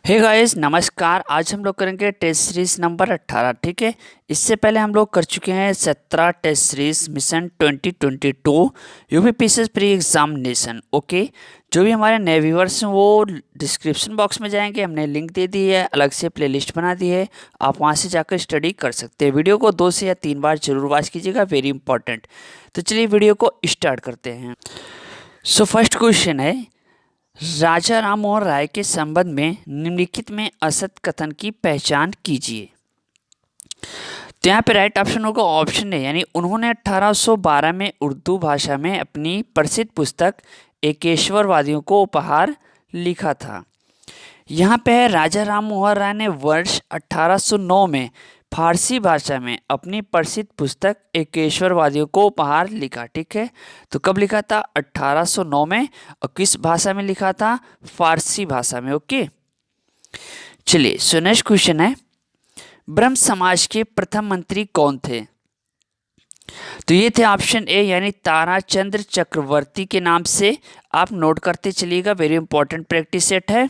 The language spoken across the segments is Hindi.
हे गाइस नमस्कार। आज हम लोग करेंगे टेस्ट सीरीज नंबर 18। ठीक है, इससे पहले हम लोग कर चुके हैं 17 test series mission 2022 UPPCS pre examination. Okay, जो भी हमारे नए व्यूअर्स हैं वो डिस्क्रिप्शन बॉक्स में जाएंगे, हमने लिंक दे दी है, अलग से प्लेलिस्ट बना दी है, आप वहां से जाकर स्टडी कर सकते हैं। वीडियो को 2 से या 3 बार जरूर वॉच कीजिएगा, वेरी इंपॉर्टेंट। तो चलिए वीडियो को स्टार्ट करते हैं। सो फर्स्ट क्वेश्चन है, राजा राममोहन राय के संबंध में निम्नलिखित में असत कथन की पहचान कीजिए। तो यहाँ पे राइट ऑप्शन होगा ऑप्शन ए, यानी उन्होंने 1812 में उर्दू भाषा में अपनी प्रसिद्ध पुस्तक एकेश्वरवादियों को उपहार लिखा था। यहाँ पे है राजा राममोहन राय ने वर्ष 1809 में फारसी भाषा में अपनी प्रसिद्ध पुस्तक एकेश्वरवादियों को उपहार लिखा। ठीक है, तो कब लिखा था? 1809 में। और किस भाषा में लिखा था? फारसी भाषा में। ओके, चलिए सो नेक्स्ट क्वेश्चन है, ब्रह्म समाज के प्रथम मंत्री कौन थे? तो ये थे ऑप्शन ए, यानी ताराचंद्र चक्रवर्ती के नाम से आप नोट करते चलिएगा, वेरी इंपॉर्टेंट प्रैक्टिस सेट है।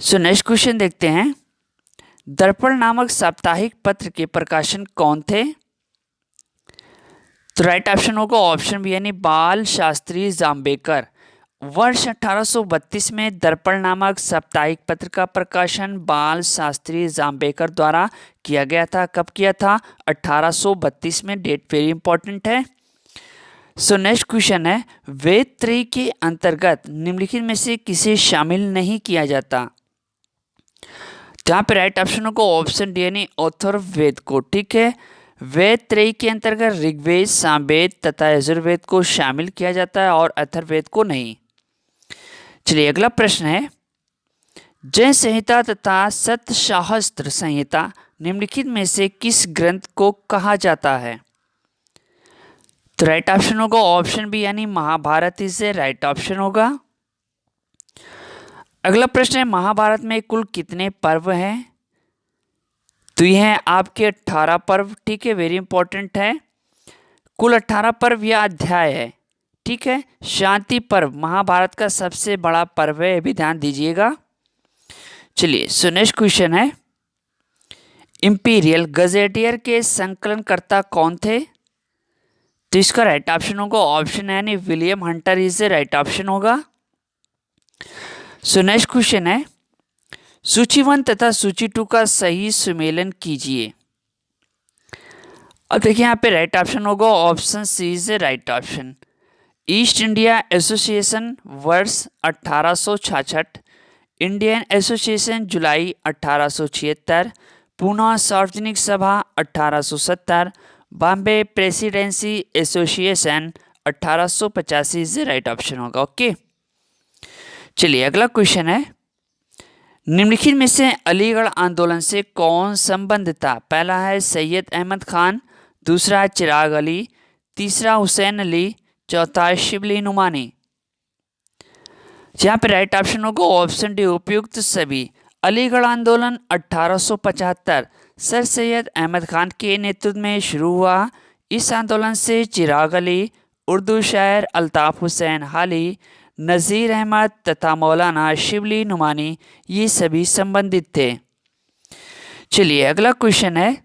सो नेक्स्ट क्वेश्चन देखते हैं, दर्पण नामक साप्ताहिक पत्र के प्रकाशन कौन थे? तो राइट ऑप्शन होगा ऑप्शन बी, यानी बाल शास्त्री जाम्बेकर। वर्ष 1832 में दर्पण नामक साप्ताहिक पत्र का प्रकाशन बाल शास्त्री जाम्बेकर द्वारा किया गया था। कब किया था? 1832 में। डेट वेरी इंपॉर्टेंट है। सो नेक्स्ट क्वेश्चन है, वेद त्रयी के अंतर्गत निम्नलिखित में से किसे शामिल नहीं किया जाता? तो यहाँ पे राइट ऑप्शन होगा ऑप्शन डी, यानी अथर्ववेद को। ठीक है, वेद त्रयी के अंतर्गत ऋग्वेद, सामवेद तथा यजुर्वेद को शामिल किया जाता है और अथर्ववेद को नहीं। चलिए अगला प्रश्न है, जय संहिता तथा सतशास्त्र संहिता निम्नलिखित में से किस ग्रंथ को कहा जाता है? तो राइट ऑप्शन होगा ऑप्शन बी, यानी महाभारत इसे राइट ऑप्शन होगा। अगला प्रश्न है, महाभारत में कुल कितने पर्व हैं? तो ये हैं आपके 18 पर्व। ठीक है, वेरी इंपॉर्टेंट है। कुल 18 पर्व या अध्याय है। ठीक है, शांति पर्व महाभारत का सबसे बड़ा पर्व है, भी ध्यान दीजिएगा। चलिए सो नेक्स्ट क्वेश्चन है, इंपीरियल गजेटियर के संकलनकर्ता कौन थे? तो इसका राइट ऑप्शन होगा ऑप्शन है, यानी William Hunter is right option होगा। सो नेक्स्ट क्वेश्चन है, सूची 1 तथा सूची 2 का सही सुमेलन कीजिए। अब देखिए यहाँ पे राइट ऑप्शन होगा option c is right option. East India Association वर्ष 1866, इंडियन एसोसिएशन जुलाई 1876, पूना सार्वजनिक सभा 1870, बॉम्बे प्रेसिडेंसी एसोसिएशन 1885 से राइट ऑप्शन होगा। ओके, चलिए अगला क्वेश्चन है, निम्नलिखित में से अलीगढ़ आंदोलन से कौन संबंधित था? पहला है सैयद अहमद खान, दूसरा चिराग अली, तीसरा हुसैन अली, चौथा शिबली नुमानी। यहाँ पे राइट ऑप्शन होगा ऑप्शन डी, उपयुक्त सभी। अलीगढ़ आंदोलन 1875 सर सैयद अहमद खान के नेतृत्व में शुरू हुआ। इस आंदोलन से चिराग अली, उर्दू शायर अल्ताफ हुसैन हाली, नज़ीर अहमद तथा मौलाना शिबली नुमानी ये सभी संबंधित थे। चलिए अगला क्वेश्चन है,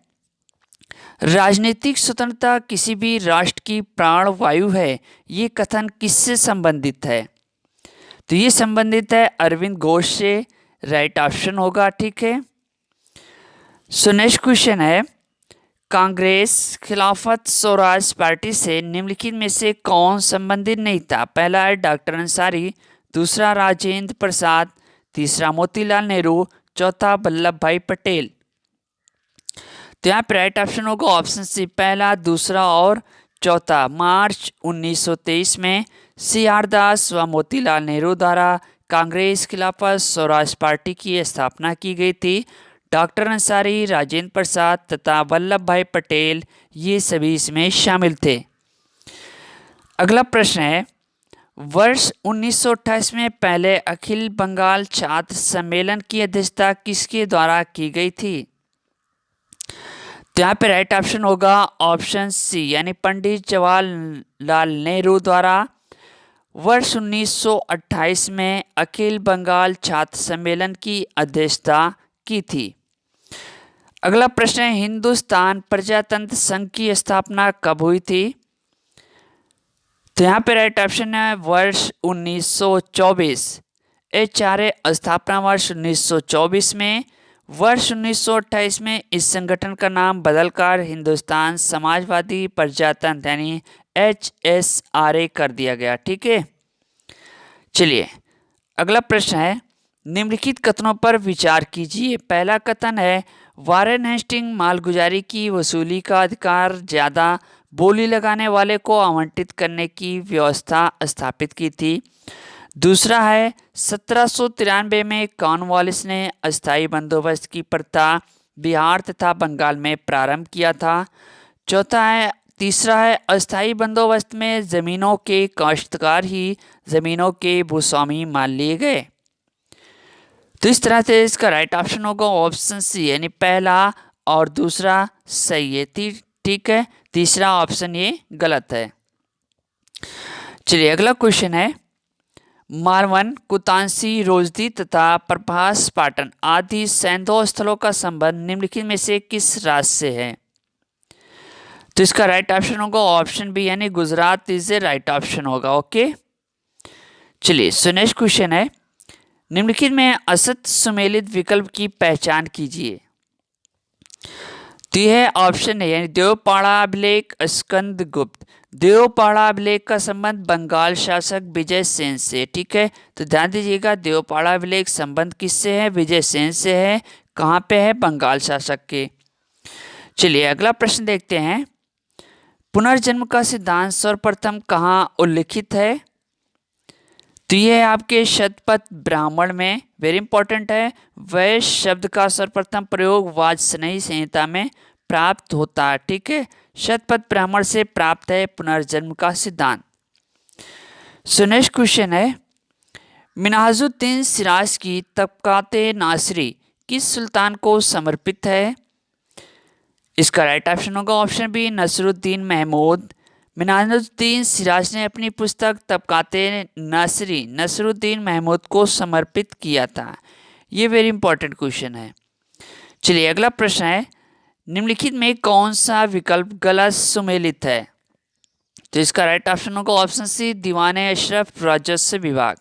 राजनीतिक स्वतंत्रता किसी भी राष्ट्र की प्राणवायु है, ये कथन किससे संबंधित है? तो ये संबंधित है अरविंद घोष से, राइट ऑप्शन होगा। ठीक है, सो नेक्स्ट क्वेश्चन है, कांग्रेस खिलाफत स्वराज पार्टी से निम्नलिखित में से कौन संबंधित नहीं था? पहला है डॉक्टर अंसारी, दूसरा राजेंद्र प्रसाद, तीसरा मोतीलाल नेहरू, चौथा वल्लभ भाई पटेल। तो यहाँ पे राइट ऑप्शन होगा ऑप्शन सी, पहला, दूसरा और चौथा। मार्च 1923 में सी.आर. दास व मोतीलाल नेहरू द्वारा कांग्रेस खिलाफत स्वराज पार्टी की स्थापना की गई थी। डॉक्टर अंसारी, राजेंद्र प्रसाद तथा वल्लभ भाई पटेल ये सभी इसमें शामिल थे। अगला प्रश्न है, वर्ष 1928 में पहले अखिल बंगाल छात्र सम्मेलन की अध्यक्षता किसके द्वारा की गई थी? तो यहाँ पे राइट ऑप्शन होगा ऑप्शन सी, यानी पंडित जवाहरलाल नेहरू द्वारा। वर्ष 1928 में अखिल बंगाल छात्र सम्मेलन की अध्यक्षता की थी? अगला प्रश्न है, हिंदुस्तान प्रजातंत्र संघ की स्थापना कब हुई थी? तो यहाँ पे राइट ऑप्शन है वर्ष 1924। ये चारे स्थापना वर्ष 1924 में। वर्ष 1928 में इस संगठन का नाम बदलकर हिंदुस्तान समाजवादी प्रजातंत्र यानी HSRA कर दिया गया। ठीक है, चलिए अगला प्रश्न है, निम्नलिखित कथनों पर विचार कीजिए। पहला कथन है, वारेन हेस्टिंग मालगुजारी की वसूली का अधिकार ज़्यादा बोली लगाने वाले को आवंटित करने की व्यवस्था स्थापित की थी। दूसरा है, 1793 में कॉर्नवालिस ने अस्थायी बंदोबस्त की प्रथा बिहार तथा बंगाल में प्रारंभ किया था। तीसरा है, अस्थायी बंदोबस्त में ज़मीनों के काश्तकार ही ज़मीनों के भूस्वामी मान लिए गए। तो इस तरह से इसका राइट ऑप्शन होगा ऑप्शन सी, यानी पहला और दूसरा सही है। ठीक है, तीसरा ऑप्शन ये गलत है। चलिए अगला क्वेश्चन है, मारवन, कुतांसी, रोजदी तथा प्रभास पाटन आदि सैंधव स्थलों का संबंध निम्नलिखित में से किस राज्य से है? तो इसका राइट ऑप्शन होगा ऑप्शन बी, यानी Gujarat is a right option होगा। ओके, चलिए सो नेक्स्ट क्वेश्चन है, निम्नलिखित में असत सुमेलित विकल्प की पहचान कीजिए। तो यह ऑप्शन है, यानी देवपाड़ा अभिलेख, स्कंद गुप्त। देवपाड़ा अभिलेख का संबंध बंगाल शासक विजय सेन से। ठीक है, तो ध्यान दीजिएगा, देवपाड़ा अभिलेख संबंध किससे है? विजय सेन से है। कहाँ पे है? बंगाल शासक के। चलिए अगला प्रश्न देखते हैं, पुनर्जन्म का सिद्धांत सर्वप्रथम कहाँ उल्लिखित है? तो यह आपके शतपथ ब्राह्मण में, वेरी इंपॉर्टेंट है। वैश्य शब्द का सर्वप्रथम प्रयोग वाजसनेयी संहिता में प्राप्त होता है। ठीक है, शतपथ ब्राह्मण से प्राप्त है पुनर्जन्म का सिद्धांत। सो नेक्स्ट क्वेश्चन है, मिन्हाजुद्दीन सिराज की तबकाते नासिरी किस सुल्तान को समर्पित है? इसका राइट ऑप्शन होगा ऑप्शन बी, नसरुद्दीन महमूद। मिन्हाजुद्दीन सिराज ने अपनी पुस्तक तबकाते नासिरी नसरुद्दीन महमूद को समर्पित किया था। ये वेरी इंपॉर्टेंट क्वेश्चन है। चलिए अगला प्रश्न है, निम्नलिखित में कौन सा विकल्प गलत सुमेलित है? तो इसका राइट ऑप्शन होगा ऑप्शन सी, दीवाने अशरफ राजस्व विभाग।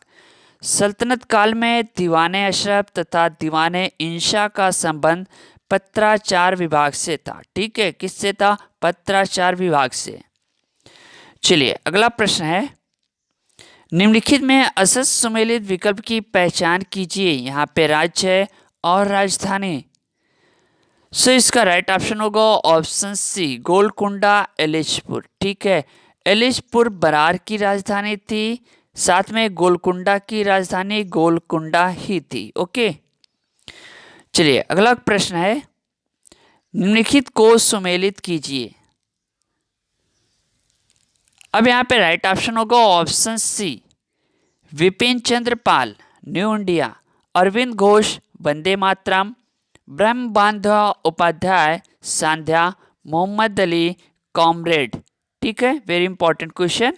सल्तनत काल में दीवाने अशरफ तथा दीवाने इंशा का संबंध पत्राचार विभाग से था। ठीक है, किससे था? पत्राचार विभाग से। चलिए अगला प्रश्न है, निम्नलिखित में असत सुमेलित विकल्प की पहचान कीजिए। यहाँ पे राज्य है और राजधानी। सो इसका राइट ऑप्शन होगा ऑप्शन सी, गोलकुंडा एलिचपुर। ठीक है, एलिचपुर बरार की राजधानी थी, साथ में गोलकुंडा की राजधानी गोलकुंडा ही थी। ओके, चलिए अगला प्रश्न है, निम्नलिखित को सुमेलित कीजिए। अब यहाँ पे राइट ऑप्शन होगा ऑप्शन सी, विपिन चंद्र पाल न्यू इंडिया, अरविंद घोष वंदे मातरम, ब्रह्म बांधव उपाध्याय सांध्या, मोहम्मद अली कॉमरेड। ठीक है, very important question.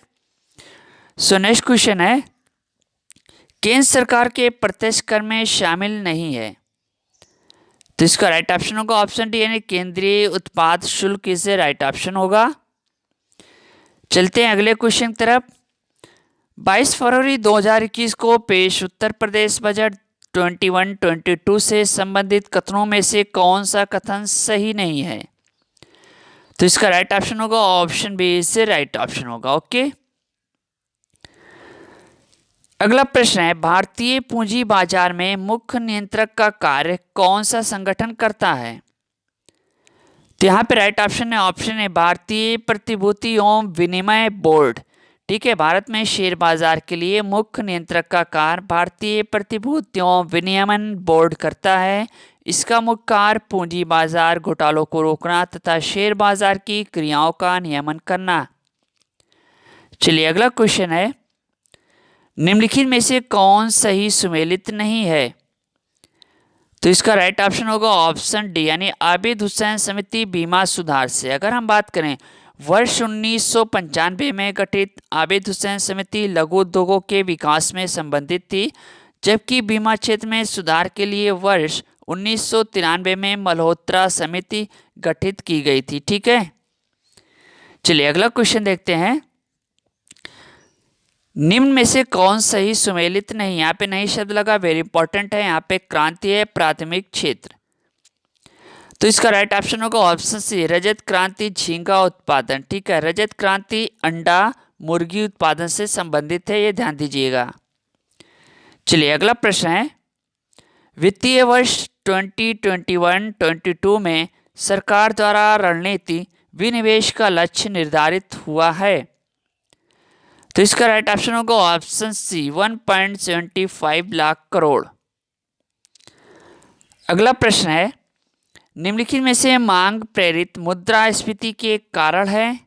So next question है, केंद्र सरकार के प्रत्यक्ष कर में शामिल नहीं है। तो इसका राइट ऑप्शन होगा ऑप्शन डी, यानी केंद्रीय उत्पाद शुल्क इसे राइट ऑप्शन होगा। चलते हैं अगले क्वेश्चन की तरफ। 22 फरवरी 2021 को पेश उत्तर प्रदेश बजट 21-22 से संबंधित कथनों में से कौन सा कथन सही नहीं है? तो इसका राइट ऑप्शन होगा ऑप्शन बी से राइट ऑप्शन होगा। ओके, अगला प्रश्न है, भारतीय पूंजी बाजार में मुख्य नियंत्रक का कार्य कौन सा संगठन करता है? तो यहाँ पे राइट ऑप्शन है ऑप्शन है, भारतीय प्रतिभूति एवं विनिमय बोर्ड। ठीक है, भारत में शेयर बाजार के लिए मुख्य नियंत्रक का कार्य भारतीय प्रतिभूति एवं विनियमन बोर्ड करता है। इसका मुख्य कार्य पूंजी बाजार घोटालों को रोकना तथा शेयर बाजार की क्रियाओं का नियमन करना। चलिए अगला क्वेश्चन है, निम्नलिखित में से कौन सही सुमेलित नहीं है? तो इसका राइट ऑप्शन होगा ऑप्शन डी, यानी आबिद हुसैन समिति बीमा सुधार से। अगर हम बात करें वर्ष 1995 में गठित आबिद हुसैन समिति लघु उद्योगों के विकास में संबंधित थी, जबकि बीमा क्षेत्र में सुधार के लिए वर्ष 1993 में मल्होत्रा समिति गठित की गई थी। ठीक है, चलिए अगला क्वेश्चन देखते हैं। निम्न में से कौन सही सुमेलित नहीं, यहाँ पे नहीं शब्द लगा, वेरी इंपॉर्टेंट है। यहाँ पे क्रांति है प्राथमिक क्षेत्र, तो इसका राइट ऑप्शन होगा ऑप्शन सी, रजत क्रांति झींगा उत्पादन। ठीक है, रजत क्रांति अंडा मुर्गी उत्पादन से संबंधित है, ये ध्यान दीजिएगा। चलिए अगला प्रश्न है, वित्तीय वर्ष 2021-22 में सरकार द्वारा रणनीति विनिवेश का लक्ष्य निर्धारित हुआ है, तो इसका राइट ऑप्शन होगा ऑप्शन सी 1.75 लाख करोड़। अगला प्रश्न है, निम्नलिखित में से मांग प्रेरित मुद्रास्फीति के कारण है,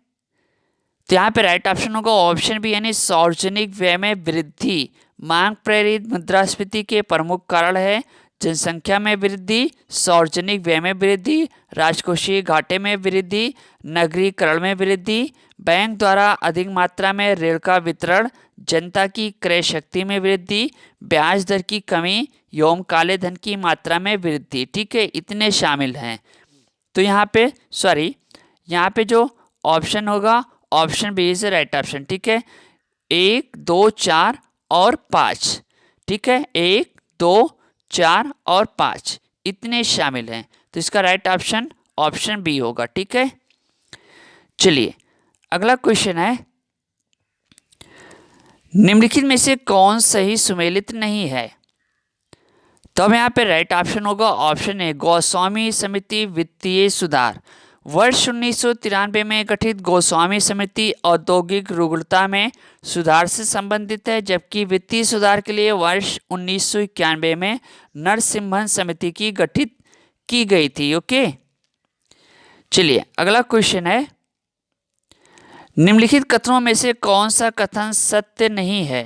तो यहाँ पे राइट ऑप्शन होगा ऑप्शन बी यानी सार्वजनिक व्यय में वृद्धि मांग प्रेरित मुद्रास्फीति के प्रमुख कारण है। जनसंख्या में वृद्धि, सार्वजनिक व्यय में वृद्धि, राजकोषीय घाटे में वृद्धि, नगरीकरण में वृद्धि, बैंक द्वारा अधिक मात्रा में ऋण का वितरण, जनता की क्रय शक्ति में वृद्धि, ब्याज दर की कमी एवं काले धन की मात्रा में वृद्धि। ठीक है, इतने शामिल हैं। तो यहाँ पे जो ऑप्शन होगा option b is right option. ठीक है, 1, 2, 4 और 5। ठीक है, 1, 2, 4 और 5 इतने शामिल हैं, तो इसका राइट ऑप्शन ऑप्शन बी होगा। ठीक है, चलिए अगला क्वेश्चन है, निम्नलिखित में से कौन सही सुमेलित नहीं है, तो अब यहाँ पे राइट ऑप्शन होगा ऑप्शन ए, गोस्वामी समिति वित्तीय सुधार। वर्ष 1993 में गठित गोस्वामी समिति औद्योगिक रुग्णता में सुधार से संबंधित है, जबकि वित्तीय सुधार के लिए वर्ष 1991 में नरसिम्हन समिति की गठित की गई थी। ओके, चलिए अगला क्वेश्चन है, निम्नलिखित कथनों में से कौन सा कथन सत्य नहीं है,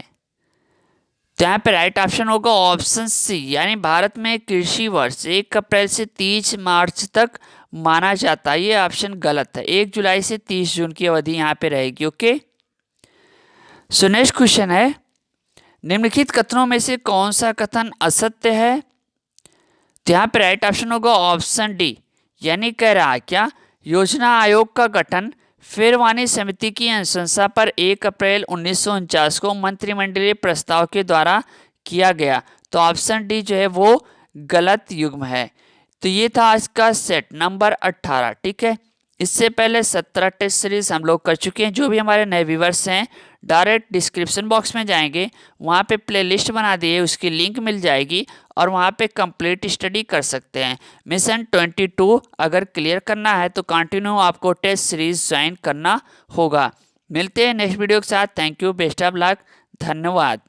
तो यहाँ पे राइट ऑप्शन होगा ऑप्शन सी, यानी भारत में कृषि वर्ष 1 अप्रैल से 30 मार्च तक माना जाता है, ये ऑप्शन गलत है। 1 जुलाई से 30 जून की अवधि यहाँ पे रहेगी। ओके, सो नेक्स्ट क्वेश्चन है, निम्नलिखित कथनों में से कौन सा कथन असत्य है, तो यहाँ पे राइट ऑप्शन होगा ऑप्शन डी, यानी कह रहा है क्या योजना आयोग का गठन फिरवानी समिति की अनुशंसा पर 1 अप्रैल 1949 को मंत्रिमंडलीय प्रस्ताव के द्वारा किया गया, तो ऑप्शन डी जो है वो गलत युग्म है। तो ये था आज का सेट नंबर 18। ठीक है, इससे पहले 17 टेस्ट सीरीज हम लोग कर चुके हैं। जो भी हमारे नए व्यूवर्स हैं डायरेक्ट डिस्क्रिप्शन बॉक्स में जाएंगे, वहाँ पे प्लेलिस्ट बना दिए, उसकी लिंक मिल जाएगी और वहाँ पे कंप्लीट स्टडी कर सकते हैं। मिशन 22 अगर क्लियर करना है तो कंटिन्यू आपको टेस्ट सीरीज ज्वाइन करना होगा। मिलते हैं नेक्स्ट वीडियो के साथ। Thank you, best of luck, धन्यवाद।